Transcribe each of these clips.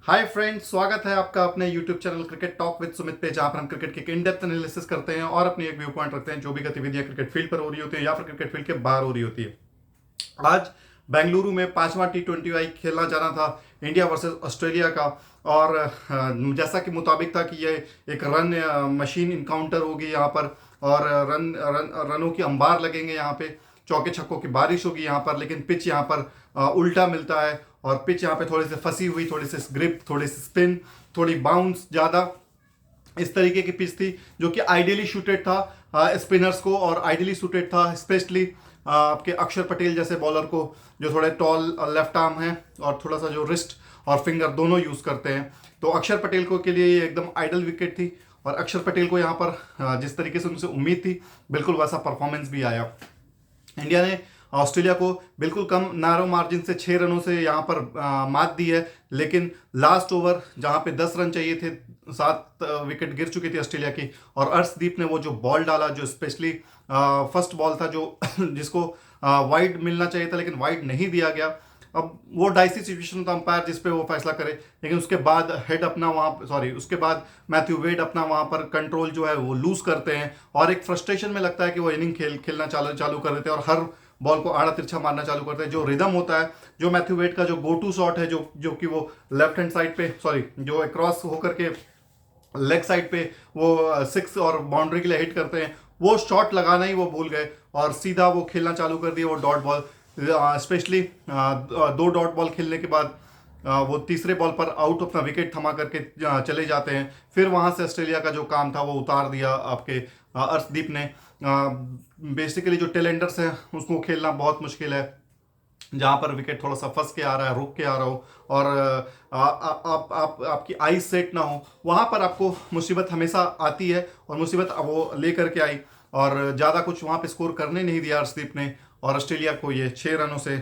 Hi friends, स्वागत है आपका अपने YouTube channel cricket talk with Sumit पे, जहां पर हम क्रिकेट के इन डेप्थ एनालिसिस करते हैं और अपनी एक व्यू पॉइंट रखते हैं जो भी गतिविधियां क्रिकेट फील्ड पर हो रही होती है या फिर क्रिकेट फील्ड के बाहर हो रही होती है। आज बेंगलुरु में 5वां T20 खेलना जाना था इंडिया वर्सेस ऑस्ट्रेलिया का। और जैसा कि मुताबिक था कि ये एक रन मशीन इनकाउंटर होगी यहाँ पर, और रनों की अंबार लगेंगे यहाँ पे, चौके छक्कों की बारिश होगी यहाँ पर। लेकिन पिच यहाँ पर उल्टा मिलता है, और पिच यहाँ पे थोड़ी सी फंसी हुई, थोड़ी सी ग्रिप, थोड़ी सी स्पिन, थोड़ी बाउंस ज़्यादा, इस तरीके की पिच थी जो कि आइडियली शूटेड था स्पिनर्स को, और आइडियली सूटेड था स्पेशली आपके अक्षर पटेल जैसे बॉलर को, जो थोड़े टॉल लेफ्ट आर्म हैं और थोड़ा सा जो रिस्ट और फिंगर दोनों यूज़ करते हैं। तो अक्षर पटेल को के लिए ये एकदम आइडल विकेट थी, और अक्षर पटेल को यहाँ पर जिस तरीके से उनसे उम्मीद थी बिल्कुल वैसा परफॉर्मेंस भी आया। इंडिया ने ऑस्ट्रेलिया को बिल्कुल कम नैरो मार्जिन से 6 रनों से यहाँ पर मात दी है। लेकिन लास्ट ओवर जहाँ पे 10 रन चाहिए थे, 7 विकेट गिर चुकी थी ऑस्ट्रेलिया की, और अर्शदीप ने वो जो बॉल डाला, जो स्पेशली फर्स्ट बॉल था, जो जिसको वाइड मिलना चाहिए था लेकिन वाइड नहीं दिया गया। अब वो डाइसी सिचुएशन था, अंपायर जिस पे वो फैसला करे। लेकिन उसके बाद हेड अपना उसके बाद मैथ्यू वेड अपना वहाँ पर कंट्रोल जो है वो लूज करते हैं, और एक फ्रस्ट्रेशन में लगता है कि वो इनिंग खेलना चालू कर देते हैं, और हर बॉल को आड़ा तिरछा मारना चालू करते हैं। जो रिदम होता है, जो मैथ्यू वेड का जो गो टू शॉट है, जो कि वो लेफ्ट हैंड साइड पे जो क्रॉस होकर के लेग साइड पे वो 6 और बाउंड्री के लिए हिट करते हैं, वो शॉट लगाना ही वो भूल गए और सीधा वो खेलना चालू कर दिया वो dot ball. Specially 2 dot ball खेलने के बाद वो तीसरे बॉल पर आउट अपना विकेट थमा करके चले जाते हैं। फिर वहां से ऑस्ट्रेलिया का जो काम था वो उतार दिया आपके अर्शदीप ने। बेसिकली जो टेलेंडर्स हैं उसको खेलना बहुत मुश्किल है, जहाँ पर विकेट थोड़ा सा फंस के आ रहा है, रुक के आ रहा हो, और आपकी आई सेट ना हो, वहाँ पर आपको मुसीबत हमेशा आती है, और मुसीबत वो ले करके आई, और ज़्यादा कुछ वहाँ पे स्कोर करने नहीं दिया अर्शदीप ने, और ऑस्ट्रेलिया को ये 6 रनों से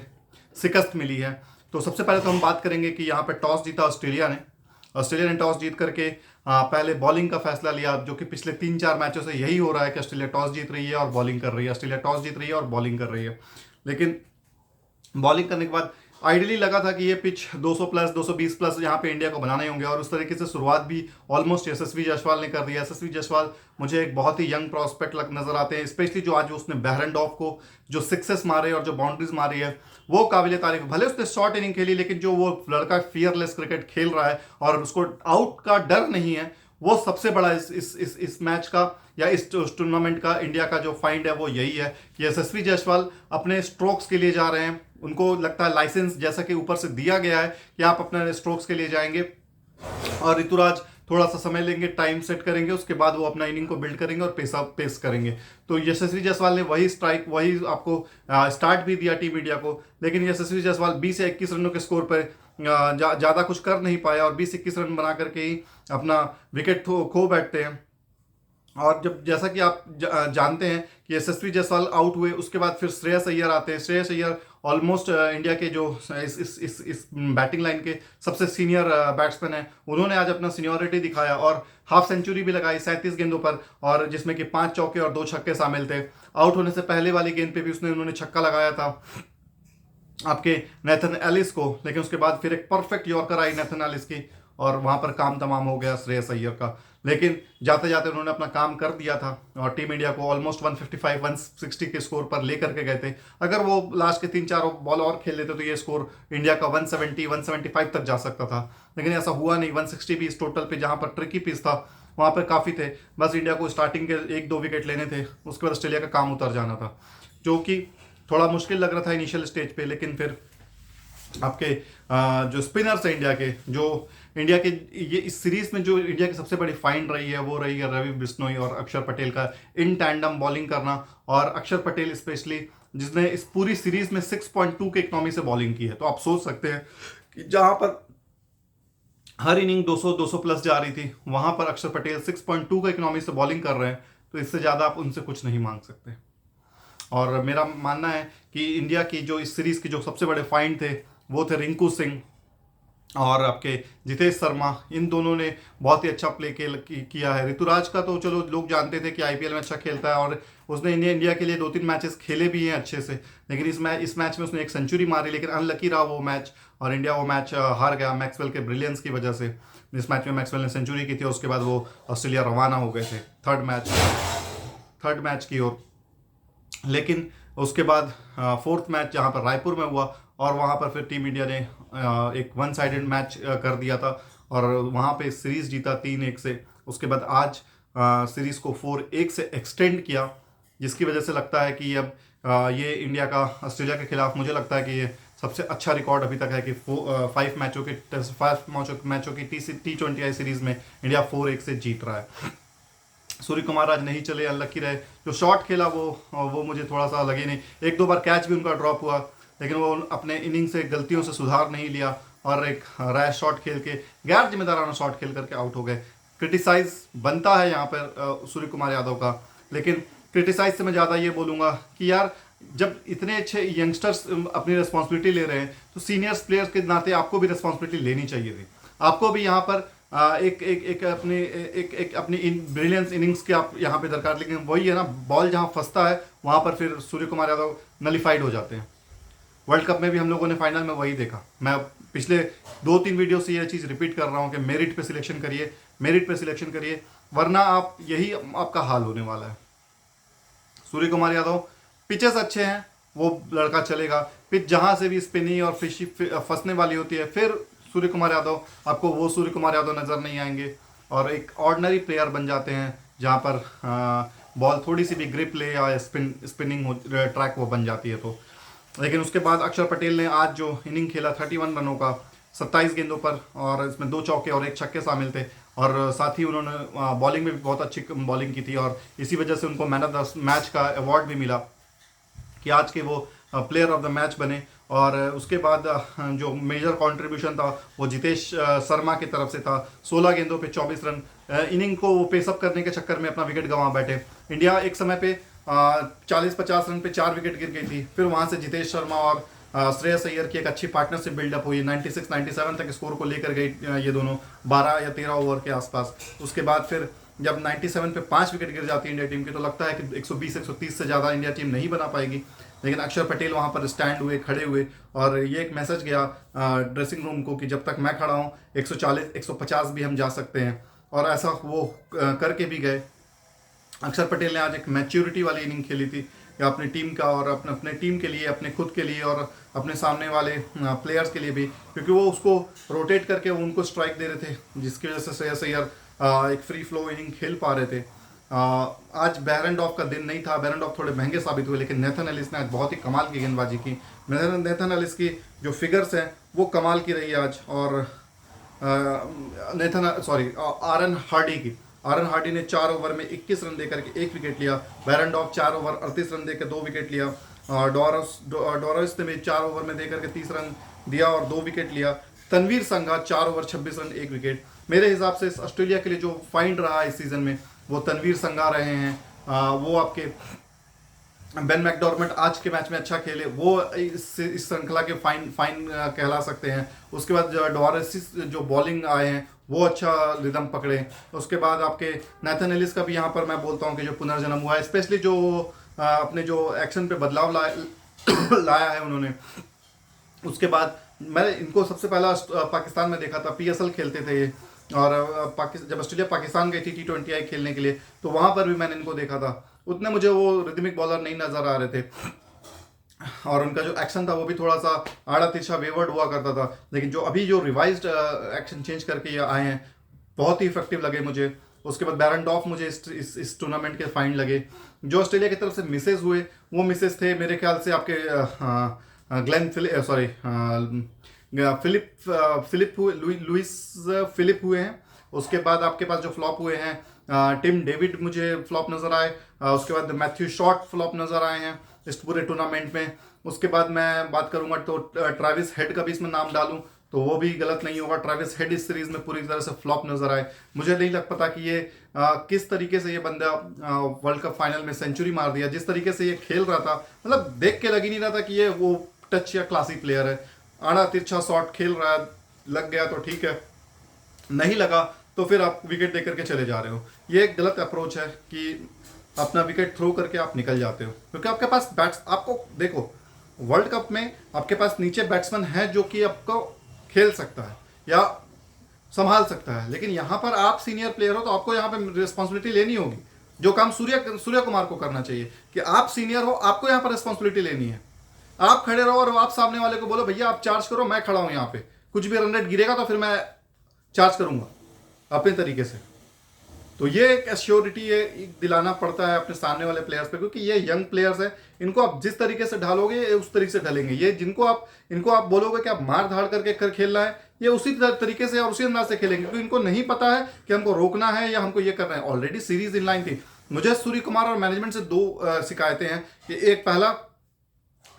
शिकस्त मिली है। तो सबसे पहले तो हम बात करेंगे कि यहाँ पे टॉस जीता ऑस्ट्रेलिया ने टॉस जीत करके पहले बॉलिंग का फैसला लिया, जो कि पिछले 3-4 मैचों से यही हो रहा है कि ऑस्ट्रेलिया टॉस जीत रही है और बॉलिंग कर रही है, ऑस्ट्रेलिया टॉस जीत रही है और बॉलिंग कर रही है। लेकिन बॉलिंग करने के बाद आइडियली लगा था कि ये पिच 200 प्लस 220 प्लस यहाँ पे इंडिया को बनाने ही होंगे, और उस तरीके से शुरुआत भी ऑलमोस्ट यशस्वी जायसवाल ने कर दिया। यशस्वी जायसवाल मुझे एक बहुत ही यंग प्रॉस्पेक्ट नजर आते हैं, स्पेशली जो आज उसने बहरनडॉफ को जो सिक्सेस मारे और जो बाउंड्रीज मारी है वो काबिल तारीफ। भले उसने शॉर्ट इनिंग खेली, लेकिन जो वो लड़का फियरलेस क्रिकेट खेल रहा है और उसको आउट का डर नहीं है, वो सबसे बड़ा इस मैच का या इस टूर्नामेंट का इंडिया का जो फाइंड है वो यही है कि यशस्वी जायसवाल अपने स्ट्रोक्स के लिए जा रहे हैं। उनको लगता है लाइसेंस जैसा कि ऊपर से दिया गया है कि आप अपने स्ट्रोक्स के लिए जाएंगे, और ऋतुराज थोड़ा सा समय लेंगे, टाइम सेट करेंगे, उसके बाद वो अपना इनिंग को बिल्ड करेंगे और पेस करेंगे। तो यशस्वी जायसवाल ने वही आपको स्टार्ट भी दिया टीम इंडिया को। लेकिन यशस्वी जायसवाल 20 से 21 रनों के स्कोर पर ज़्यादा कुछ कर नहीं पाया, और 20-21 रन बना करके ही अपना विकेट खो बैठते हैं। और जब जैसा कि आप जानते हैं कि यशस्वी जायसवाल आउट हुए, उसके बाद फिर श्रेयस अय्यर आते हैं। श्रेयस अय्यर ऑलमोस्ट इंडिया के जो इस बैटिंग लाइन के सबसे सीनियर बैट्समैन हैं, उन्होंने आज अपना सीनियरिटी दिखाया और हाफ सेंचुरी भी लगाई 37 गेंदों पर, और जिसमें कि 5 चौके और 2 छक्के शामिल थे। आउट होने से पहले वाली गेंद पे भी उन्होंने छक्का लगाया था आपके नेथन एलिस को, लेकिन उसके बाद फिर एक परफेक्ट यॉर्कर आई नेथन एलिस की, और वहां पर काम तमाम हो गया श्रेयस अय्यर का। लेकिन जाते जाते उन्होंने अपना काम कर दिया था, और टीम इंडिया को ऑलमोस्ट 155-160 के स्कोर पर लेकर के गए थे। अगर वो लास्ट के 3-4 बॉल और खेल लेते तो ये स्कोर इंडिया का 170-175 तक जा सकता था, लेकिन ऐसा हुआ नहीं। 160 भी इस टोटल पे, जहां पर ट्रिकी पिच था वहां पर काफ़ी थे। बस इंडिया को स्टार्टिंग के 1-2 विकेट लेने थे, उसके बाद ऑस्ट्रेलिया का काम उतर जाना था, जो कि थोड़ा मुश्किल लग रहा था इनिशियल स्टेज पे। लेकिन फिर आपके जो स्पिनर्स हैं इंडिया के, जो इंडिया के ये इस सीरीज में जो इंडिया की सबसे बड़ी फाइंड रही है वो रही है रवि बिश्नोई और अक्षर पटेल का इन टैंडम बॉलिंग करना। और अक्षर पटेल स्पेशली, जिसने इस पूरी सीरीज में 6.2 के इकोनॉमी से बॉलिंग की है। तो आप सोच सकते हैं कि जहां पर हर इनिंग 200 प्लस जा रही थी, वहां पर अक्षर पटेल 6.2 का इकोनॉमी से बॉलिंग कर रहे हैं, तो इससे ज़्यादा आप उनसे कुछ नहीं मांग सकते। और मेरा मानना है कि इंडिया की जो इस सीरीज के जो सबसे बड़े फाइंड थे वो थे रिंकू सिंह और आपके जितेश शर्मा। इन दोनों ने बहुत ही अच्छा प्ले किया है। ऋतुराज का तो चलो लोग जानते थे कि आईपीएल में अच्छा खेलता है, और उसने इंडिया के लिए 2-3 मैचेस खेले भी हैं अच्छे से। लेकिन इस मैच में उसने एक सेंचुरी मारी, लेकिन अनलकी रहा वो मैच, और इंडिया वो मैच हार गया मैक्सवेल के ब्रिलियंस की वजह से। जिस मैच में मैक्सवेल ने सेंचुरी की थी उसके बाद वो ऑस्ट्रेलिया रवाना हो गए थे थर्ड मैच की ओर। लेकिन उसके बाद फोर्थ मैच जहाँ पर रायपुर में हुआ और वहाँ पर फिर टीम इंडिया ने एक वन साइडेड मैच कर दिया था और वहाँ पे सीरीज जीता 3-1 से। उसके बाद आज सीरीज को 4-1 से एक्सटेंड किया, जिसकी वजह से लगता है कि अब ये इंडिया का ऑस्ट्रेलिया के खिलाफ मुझे लगता है कि ये सबसे अच्छा रिकॉर्ड अभी तक है कि 5 मैचों की T20I सीरीज में इंडिया 4-1 से जीत रहा है। सूर्य कुमार आज नहीं चले, अनलकी रहे। जो शॉट खेला वो मुझे थोड़ा सा लगे नहीं, 1-2 बार कैच भी उनका ड्रॉप हुआ, लेकिन वो अपने इनिंग से गलतियों से सुधार नहीं लिया और एक रैश शॉट खेल के गैर जिम्मेदाराना शॉट खेल करके आउट हो गए। क्रिटिसाइज बनता है यहाँ पर सूर्य कुमार यादव का, लेकिन क्रिटिसाइज से मैं ज़्यादा ये बोलूँगा कि यार जब इतने अच्छे यंगस्टर्स अपनी रिस्पॉन्सिबिलिटी ले रहे हैं तो सीनियर्स प्लेयर्स के नाते आपको भी रिस्पॉन्सिबिलिटी लेनी चाहिए थी। आपको भी यहाँ पर एक अपनी ब्रिलियंस इनिंग्स के आप यहाँ पे दरकार, लेकिन वही है ना, बॉल जहाँ फंसता है वहाँ पर फिर सूर्य कुमार यादव नलीफाइड हो जाते हैं। वर्ल्ड कप में भी हम लोगों ने फाइनल में वही देखा। मैं पिछले 2-3 वीडियो से ये चीज़ रिपीट कर रहा हूँ कि मेरिट पे सिलेक्शन करिए, वरना आप यही आपका हाल होने वाला है। सूर्य कुमार यादव पिचेस अच्छे हैं, वो लड़का चलेगा। पिच जहाँ से भी स्पिनी और फिशी फंसने वाली होती है, फिर सूर्य कुमार यादव आपको वो सूर्य कुमार यादव नज़र नहीं आएंगे और एक ऑर्डिनरी प्लेयर बन जाते हैं जहाँ पर बॉल थोड़ी सी भी ग्रिप ले या स्पिनिंग ट्रैक वो बन जाती है। तो लेकिन उसके बाद अक्षर पटेल ने आज जो इनिंग खेला 31 रनों का 27 गेंदों पर, और इसमें 2 चौके और 1 छक्के शामिल थे, और साथ ही उन्होंने बॉलिंग में भी बहुत अच्छी बॉलिंग की थी और इसी वजह से उनको मैन ऑफ द मैच का अवार्ड भी मिला कि आज के वो प्लेयर ऑफ द मैच बने। और उसके बाद जो मेजर कंट्रीब्यूशन था वो जितेश शर्मा की तरफ से था। 16 गेंदों पे 24 रन, इनिंग को वो पेसअप करने के चक्कर में अपना विकेट गंवा बैठे। इंडिया एक समय पे 40-50 रन पे 4 विकेट गिर गई थी, फिर वहाँ से जितेश शर्मा और श्रेयस अय्यर की एक अच्छी पार्टनरशिप बिल्डअप हुई, 96-97 तक स्कोर को लेकर गई ये दोनों 12 या 13 ओवर के आसपास। उसके बाद फिर जब 97 पे 5 विकेट गिर जाती है इंडिया टीम की, तो लगता है कि 120-130 से ज़्यादा इंडिया टीम नहीं बना पाएगी, लेकिन अक्षर पटेल वहाँ पर स्टैंड हुए, खड़े हुए, और ये एक मैसेज गया ड्रेसिंग रूम को कि जब तक मैं खड़ा हूँ 140-150 भी हम जा सकते हैं, और ऐसा वो करके भी गए। अक्षर पटेल ने आज एक मैच्योरिटी वाली इनिंग खेली थी या अपनी टीम का और अपने टीम के लिए, अपने खुद के लिए और अपने सामने वाले प्लेयर्स के लिए भी, क्योंकि वो उसको रोटेट करके उनको स्ट्राइक दे रहे थे, जिसकी वजह से श्रेयस अय्यर एक फ्री फ्लो इनिंग खेल पा रहे थे। आज बैरनडॉफ का दिन नहीं था, बैरनडॉफ थोड़े महंगे साबित हुए, लेकिन नेथन एलिस ने आज बहुत ही कमाल की गेंदबाजी की। नेथन एलिस की जो फिगर्स हैं वो कमाल की रही आज, और आरन हार्डी ने 4 ओवर में 21 रन देकर के 1 विकेट लिया। बैरनडॉफ 4 ओवर 38 रन देकर 2 विकेट लिया। डोरस ने भी 4 ओवर में देकर के 30 रन दिया और 2 विकेट लिया। तनवीर संघा 4 ओवर 26 रन 1 विकेट। मेरे हिसाब से ऑस्ट्रेलिया के लिए जो फाइंड रहा इस सीजन में वो तनवीर संघा रहे हैं। वो आपके बेन मैकडॉर्मेंट आज के मैच में अच्छा खेले, वो इस श्रृंखला के फाइन कहला सकते हैं। उसके बाद डोरस जो बॉलिंग आए हैं वो अच्छा रिदम पकड़े। उसके बाद आपके नेथन एलिस का भी यहाँ पर मैं बोलता हूँ कि जो पुनर्जन्म हुआ है, स्पेशली जो अपने जो एक्शन पे बदलाव लाया है उन्होंने। उसके बाद मैंने इनको सबसे पहला पाकिस्तान में देखा था, PSL खेलते थे ये, और जब ऑस्ट्रेलिया पाकिस्तान गई थी T20I खेलने के लिए तो वहाँ पर भी मैंने इनको देखा था। उतने मुझे वो रिदमिक बॉलर नहीं नज़र आ रहे थे, और उनका जो एक्शन था वो भी थोड़ा सा आड़ा तिरछा वेवर्ड हुआ करता था, लेकिन जो अभी जो रिवाइज्ड एक्शन चेंज करके ये आए हैं बहुत ही इफेक्टिव लगे मुझे। उसके बाद बैरनडॉफ मुझे इस टूर्नामेंट के फाइन लगे। जो ऑस्ट्रेलिया की तरफ से मिसेज हुए वो मिसेज थे मेरे ख्याल से आपके लुइस फिलिप हुए हैं। उसके बाद आपके पास जो फ्लॉप हुए हैं टिम डेविड मुझे फ्लॉप नज़र आए। उसके बाद मैथ्यू शॉट फ्लॉप नज़र आए हैं इस पूरे टूर्नामेंट में। उसके बाद मैं बात करूंगा तो ट्रेविस हेड का भी इसमें नाम डालूं तो वो भी गलत नहीं होगा। ट्रेविस हेड इस सीरीज में पूरी तरह से फ्लॉप नज़र आए। मुझे नहीं लग पता कि ये किस तरीके से ये बंदा वर्ल्ड कप फाइनल में सेंचुरी मार दिया। जिस तरीके से ये खेल रहा था, मतलब देख के लग ही नहीं रहा था कि ये वो टच या क्लासी प्लेयर है। आड़ा तिरछा शॉट खेल रहा है, लग गया तो ठीक है, नहीं लगा तो फिर आप विकेट दे करके चले जा रहे हो। ये एक गलत अप्रोच है कि अपना विकेट थ्रो करके आप निकल जाते हो, क्योंकि आपके पास बैट्स, आपको देखो वर्ल्ड कप में आपके पास नीचे बैट्समैन है जो कि आपको खेल सकता है या संभाल सकता है, लेकिन यहाँ पर आप सीनियर प्लेयर हो तो आपको यहाँ पे रिस्पॉन्सिबिलिटी लेनी होगी। जो काम सूर्य कुमार को करना चाहिए कि आप सीनियर हो, आपको यहाँ पर रिस्पॉन्सिबिलिटी लेनी है। आप खड़े रहो और आप सामने वाले को बोलो भैया आप चार्ज करो, मैं खड़ा हूँ यहाँ पे, कुछ भी रन रेट गिरेगा तो फिर मैं चार्ज करूंगा अपने तरीके से। तो ये एक एश्योरिटी ये दिलाना पड़ता है अपने सामने वाले प्लेयर्स पे, क्योंकि ये यंग प्लेयर्स हैं। इनको आप जिस तरीके से ढालोगे ये उस तरीके से ढलेंगे। ये इनको आप बोलोगे कि आप मार धाड़ करके कर खेलना है, ये उसी तरीके से और उसी अंदाज से खेलेंगे, क्योंकि इनको नहीं पता है कि हमको रोकना है या हमको ये करना है। ऑलरेडी सीरीज इन लाइन थी। मुझे सूर्य कुमार और मैनेजमेंट से दो शिकायतें हैं कि एक पहला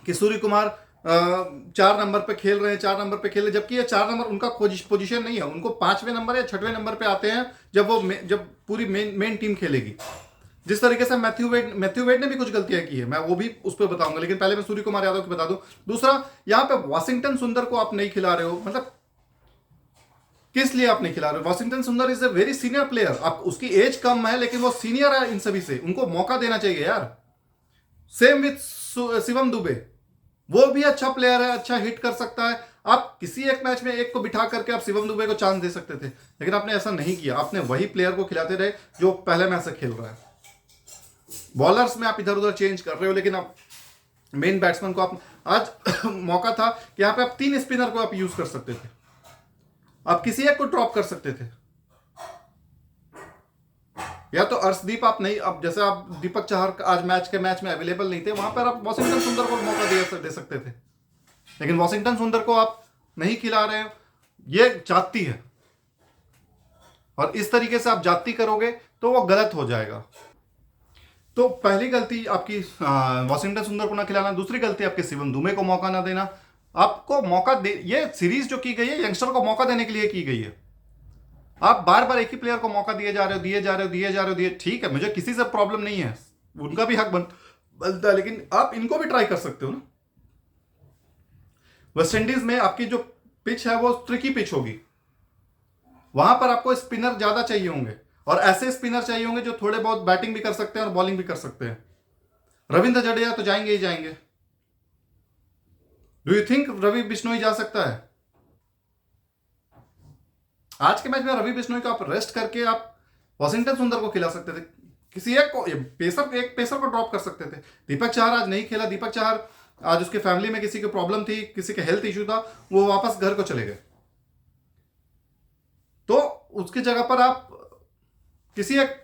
कि सूर्य कुमार 4 नंबर पे खेल रहे हैं, 4 नंबर पे खेल रहे हैं, जबकि ये 4 नंबर उनका पोजीशन नहीं है। उनको 5वें नंबर या 6वें नंबर पे आते हैं जब पूरी मेन टीम खेलेगी। जिस तरीके से मैथ्यू वेड ने भी कुछ गलतियां की है, मैं वो भी उस पर बताऊंगा, लेकिन पहले मैं सूर्य कुमार यादव की बता दूं। दूसरा, यहां पे वॉशिंगटन सुंदर को आप नहीं खिला रहे हो, मतलब किस लिए आप नहीं खिला रहे हो? वॉशिंगटन सुंदर is a very senior player. आप उसकी एज कम है लेकिन वो सीनियर है इन सभी से, उनको मौका देना चाहिए यार। सेम विथ शिवम दुबे, वो भी अच्छा प्लेयर है, अच्छा हिट कर सकता है। आप किसी एक मैच में एक को बिठा करके आप शिवम दुबे को चांस दे सकते थे, लेकिन आपने ऐसा नहीं किया। आपने वही प्लेयर को खिलाते रहे जो पहले मैच से खेल रहा है। बॉलर्स में आप इधर उधर चेंज कर रहे हो, लेकिन आप मेन बैट्समैन को आप आज मौका था कि यहाँ पे आप 3 स्पिनर को आप यूज कर सकते थे, आप किसी एक को ड्रॉप कर सकते थे। या तो अर्शदीप आप नहीं, अब जैसे आप दीपक चाहर आज मैच में अवेलेबल नहीं थे, वहां पर आप वॉशिंगटन सुंदर को मौका दे सकते थे, लेकिन वॉशिंगटन सुंदर को आप नहीं खिला रहे हो। ये जाती है, और इस तरीके से आप जाती करोगे तो वो गलत हो जाएगा। तो पहली गलती आपकी वॉशिंगटन सुंदर को ना खिलाना। दूसरी गलती आपके शिवम दुबे को मौका ना देना। आपको मौका दे, ये सीरीज जो की गई है यंगस्टर को मौका देने के लिए की गई है। आप बार बार एक ही प्लेयर को मौका दिए जा रहे हो, ठीक है, मुझे किसी से प्रॉब्लम नहीं है, उनका भी हक बनता है, लेकिन आप इनको भी ट्राई कर सकते हो ना। वेस्टइंडीज में आपकी जो पिच है वो ट्रिकी पिच होगी, वहां पर आपको स्पिनर ज्यादा चाहिए होंगे, और ऐसे स्पिनर चाहिए होंगे जो थोड़े बहुत बैटिंग भी कर सकते हैं और बॉलिंग भी कर सकते हैं। रविंद्र जडेजा तो जाएंगे ही जाएंगे। Do you think Ravi Bishnoi जा सकता है? आज के मैच में रवि बिश्नोई को आप रेस्ट करके आप वॉशिंगटन सुंदर को खिला सकते थे, किसी एक को, एक पेसर को ड्रॉप कर सकते थे। दीपक चाहर आज नहीं खेला। दीपक चाहर आज उसके फैमिली में किसी की प्रॉब्लम थी, किसी के हेल्थ इश्यू था, वो वापस घर को चले गए। तो उसकी जगह पर आप किसी एक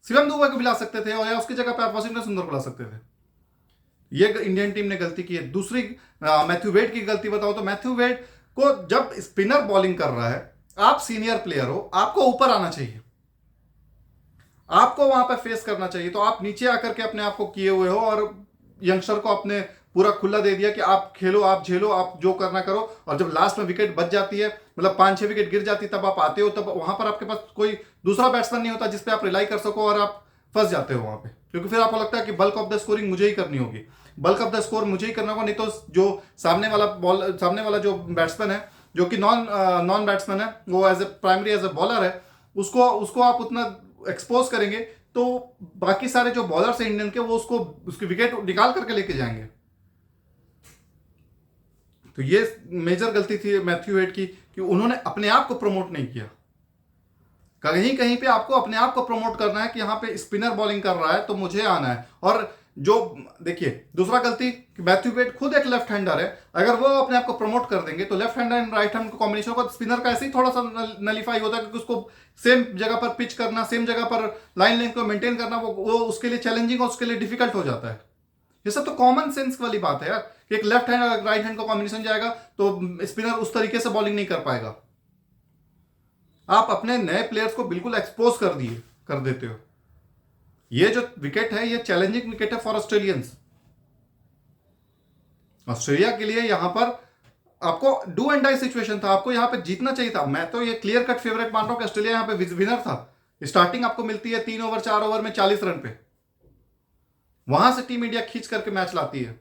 शिवम दुबे को भी ला सकते थे, और या उसकी जगह पर आप वॉशिंगटन सुंदर को ला सकते थे। ये इंडियन टीम ने गलती की है। दूसरी मैथ्यू वेड की गलती बताओ तो मैथ्यू वेड को जब स्पिनर बॉलिंग कर रहा है, आप सीनियर प्लेयर हो, आपको ऊपर आना चाहिए, आपको वहां पर फेस करना चाहिए। तो आप नीचे आकर के अपने आप को किए हुए हो, और यंगस्टर को अपने पूरा खुला दे दिया कि आप खेलो, आप झेलो, आप जो करना करो। और जब लास्ट में विकेट बच जाती है, मतलब 5-6 विकेट गिर जाती है, तब आप आते हो, तब वहां पर आपके पास कोई दूसरा बैट्समैन नहीं होता जिसपे आप रिलाई कर सको, और आप फंस जाते हो वहां पे, क्योंकि फिर आपको लगता है कि बल्क ऑफ द स्कोरिंग मुझे ही करनी होगी, बल्क ऑफ द स्कोर मुझे ही करना होगा, नहीं तो जो सामने वाला जो बैट्समैन है, जो कि नॉन बैट्समैन है, वो एज ए बॉलर है, उसको आप उतना एक्सपोज करेंगे तो बाकी सारे जो बॉलर्स हैं इंडियन के, वो उसकी विकेट निकाल करके लेके जाएंगे। तो ये मेजर गलती थी मैथ्यू वेड की कि उन्होंने अपने आप को प्रमोट नहीं किया। कहीं कहीं पे आपको अपने आप को प्रमोट करना है कि यहां पे स्पिनर बॉलिंग कर रहा है तो मुझे आना है। और जो देखिए दूसरा गलती कि मैथ्यू वेड खुद एक लेफ्ट हैंडर है, अगर वो अपने आप को प्रमोट कर देंगे तो left hand and right hand combination का स्पिनर का ऐसे ही थोड़ा सा नलीफाई होता है, क्योंकि उसको सेम जगह पर पिच करना, सेम जगह पर लाइन लेंथ को मेंटेन करना, वो उसके लिए चैलेंजिंग और उसके लिए डिफिकल्ट हो जाता है। ये सब तो कॉमन सेंस वाली बात है यार, कि एक लेफ्ट हैंड और राइट हैंड का कॉम्बिनेशन जाएगा तो स्पिनर उस तरीके से बॉलिंग नहीं कर पाएगा। आप अपने नए प्लेयर्स को बिल्कुल एक्सपोज कर देते हो। ये जो विकेट है ये चैलेंजिंग विकेट है फॉर ऑस्ट्रेलियंस। ऑस्ट्रेलिया के लिए यहां पर आपको डू एंड डाई सिचुएशन था, आपको यहां पे जीतना चाहिए था। मैं तो ये क्लियर कट फेवरेट मान रहा हूं कि ऑस्ट्रेलिया यहां पे विनर था। स्टार्टिंग आपको मिलती है 3 ओवर 4 ओवर में 40 रन पे, वहां से टीम इंडिया खींच करके मैच लाती है,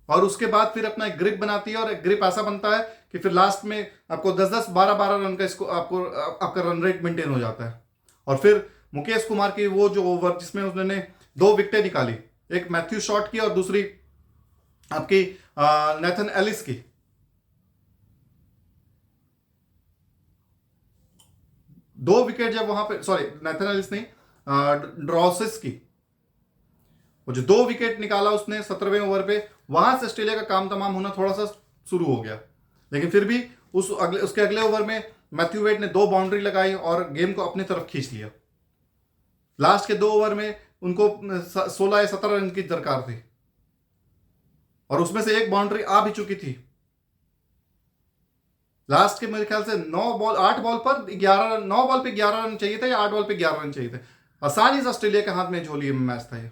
और उसके बाद फिर अपना एक ग्रिप बनाती है, और एक ग्रिप ऐसा बनता है कि फिर लास्ट में आपको 10-10 12-12 रन का इसको आपका रन रेट मेंटेन हो जाता है। और फिर मुकेश कुमार की वो जो ओवर जिसमें उन्होंने 2 विकेटें निकाली, एक मैथ्यू शॉट की और दूसरी आपकी नेथन एलिस की, दो विकेट जब वहां पे, सॉरी नेथन एलिस नहीं, ड्रॉसिस की, वो जो दो विकेट निकाला उसने 17वें ओवर पे, वहां से ऑस्ट्रेलिया का काम तमाम होना थोड़ा सा शुरू हो गया। लेकिन फिर भी उसके अगले ओवर में मैथ्यू वेड ने दो बाउंड्री लगाई और गेम को अपनी तरफ खींच लिया। लास्ट के दो ओवर में उनको 16 या 17 रन की दरकार थी और उसमें से एक बाउंड्री आ भी चुकी थी। लास्ट के मेरे ख्याल से 8 बॉल पर 11 रन, 9 बॉल पे 11 रन चाहिए था या 8 बॉल पे 11 रन चाहिए थे। आसानी से ऑस्ट्रेलिया के हाथ में झोली में मैच था ये।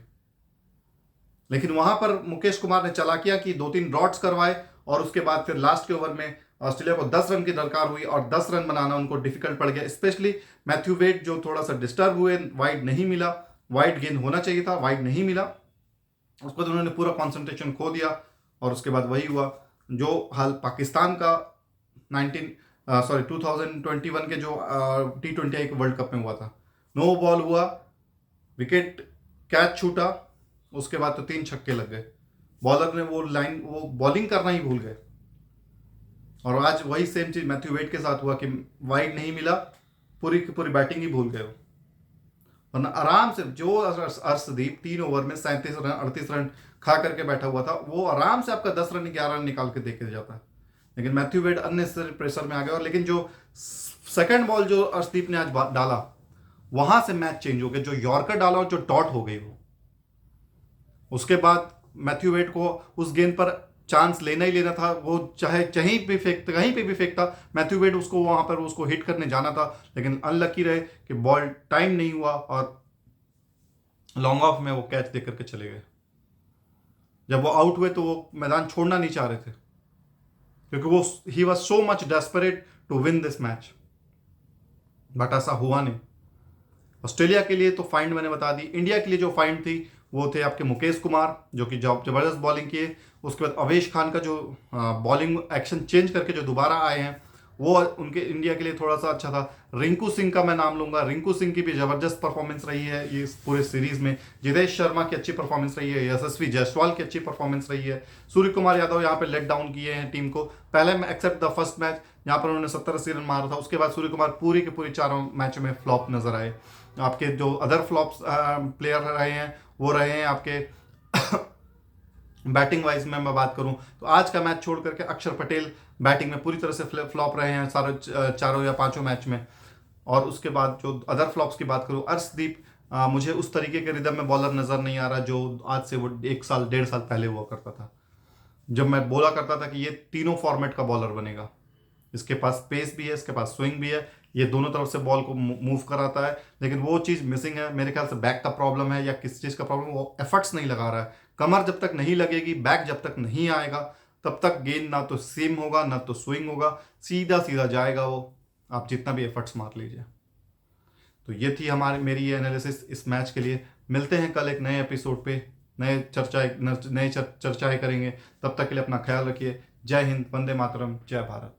लेकिन वहां पर मुकेश कुमार ने चालाकियां की, 2-3 डॉट्स करवाए और उसके बाद फिर लास्ट के ओवर में ऑस्ट्रेलिया को 10 रन की दरकार हुई और 10 रन बनाना उनको डिफिकल्ट पड़ गया। स्पेशली मैथ्यू वेड जो थोड़ा सा डिस्टर्ब हुए, वाइड नहीं मिला, वाइड गेंद होना चाहिए था, वाइड नहीं मिला, उसके बाद उन्होंने पूरा कॉन्सेंट्रेशन खो दिया और उसके बाद वही हुआ जो हाल पाकिस्तान का 2021 के जो T20I के वर्ल्ड कप में हुआ था। नो बॉल हुआ, विकेट कैच छूटा, उसके बाद तो 3 छक्के लग गए, बॉलर ने वो बॉलिंग करना ही भूल गए। और आज वही सेम चीज मैथ्यू वेड के साथ हुआ कि वाइड नहीं मिला, पूरी की पूरी बैटिंग ही भूल गए वो। वरना आराम से जो अर्शदीप 3 ओवर में 37 रन 38 रन खा करके बैठा हुआ था, वो आराम से आपका 10 रन 11 रन निकाल के देके जाता है। लेकिन मैथ्यू वेड अननेसेसरी प्रेशर में आ गया। और लेकिन जो सेकंड बॉल जो अर्शदीप ने आज डाला, वहां से मैच चेंज हो गया। जो यॉर्कर डाला और जो डॉट हो गई वो, उसके बाद मैथ्यू वेड को उस गेंद पर चांस लेना ही लेना था। वो चाहे कहीं पे भी फेंकता, मैथ्यू वेड उसको वहां पर उसको हिट करने जाना था। लेकिन अनलकी रहे कि बॉल टाइम नहीं हुआ और लॉन्ग ऑफ में वो कैच दे करके चले गए। जब वो आउट हुए तो वो मैदान छोड़ना नहीं चाह रहे थे, क्योंकि वो he was so much desperate to win this match. But ऐसा हुआ नहीं। ऑस्ट्रेलिया के लिए तो फाइंड मैंने बता दी। इंडिया के लिए जो फाइंड थी वो थे आपके मुकेश कुमार, जो कि जबरदस्त बॉलिंग किए। उसके बाद अवेश खान का जो बॉलिंग एक्शन चेंज करके जो दोबारा आए हैं, वो उनके इंडिया के लिए थोड़ा सा अच्छा था। रिंकू सिंह का मैं नाम लूंगा, रिंकू सिंह की भी जबरदस्त परफॉर्मेंस रही है ये पूरे सीरीज में। जितेश शर्मा की अच्छी परफॉर्मेंस रही है, यशस्वी जायसवाल की अच्छी परफॉर्मेंस रही है। सूर्य कुमार यादव यहाँ पे लेट डाउन किए हैं टीम को। पहले में एक्सेप्ट द फर्स्ट मैच यहाँ पर उन्होंने 70-80 रन मारा था, उसके बाद सूर्य कुमार पूरी के पूरी चारों मैचों में फ्लॉप नजर आए। आपके जो अदर फ्लॉप्स प्लेयर रहे हैं वो रहे हैं आपके बैटिंग वाइज में मैं बात करूं तो आज का मैच छोड़ करके अक्षर पटेल बैटिंग में पूरी तरह से फ्लॉप रहे हैं सारे चारों या पांचों मैच में। और उसके बाद जो अदर फ्लॉप्स की बात करूं, अर्शदीप मुझे उस तरीके के रिदम में बॉलर नजर नहीं आ रहा जो आज से वो 1 साल 1.5 साल पहले हुआ करता था, जब मैं बोला करता था कि ये तीनों फॉर्मेट का बॉलर बनेगा। इसके पास पेस भी है, इसके पास स्विंग भी है, ये दोनों तरफ से बॉल को मूव कराता है। लेकिन वो चीज़ मिसिंग है मेरे ख्याल से। बैक का प्रॉब्लम है या किस चीज़ का प्रॉब्लम, वो एफर्ट्स नहीं लगा रहा है। कमर जब तक नहीं लगेगी, बैक जब तक नहीं आएगा, तब तक गेंद ना तो सीम होगा ना तो स्विंग होगा, सीधा सीधा जाएगा वो, आप जितना भी एफर्ट्स मार लीजिए। तो ये थी मेरी ये एनालिसिस इस मैच के लिए। मिलते हैं कल एक नए एपिसोड पे, नए चर्चाएं करेंगे। तब तक के लिए अपना ख्याल रखिए। जय हिंद, वंदे मातरम, जय भारत।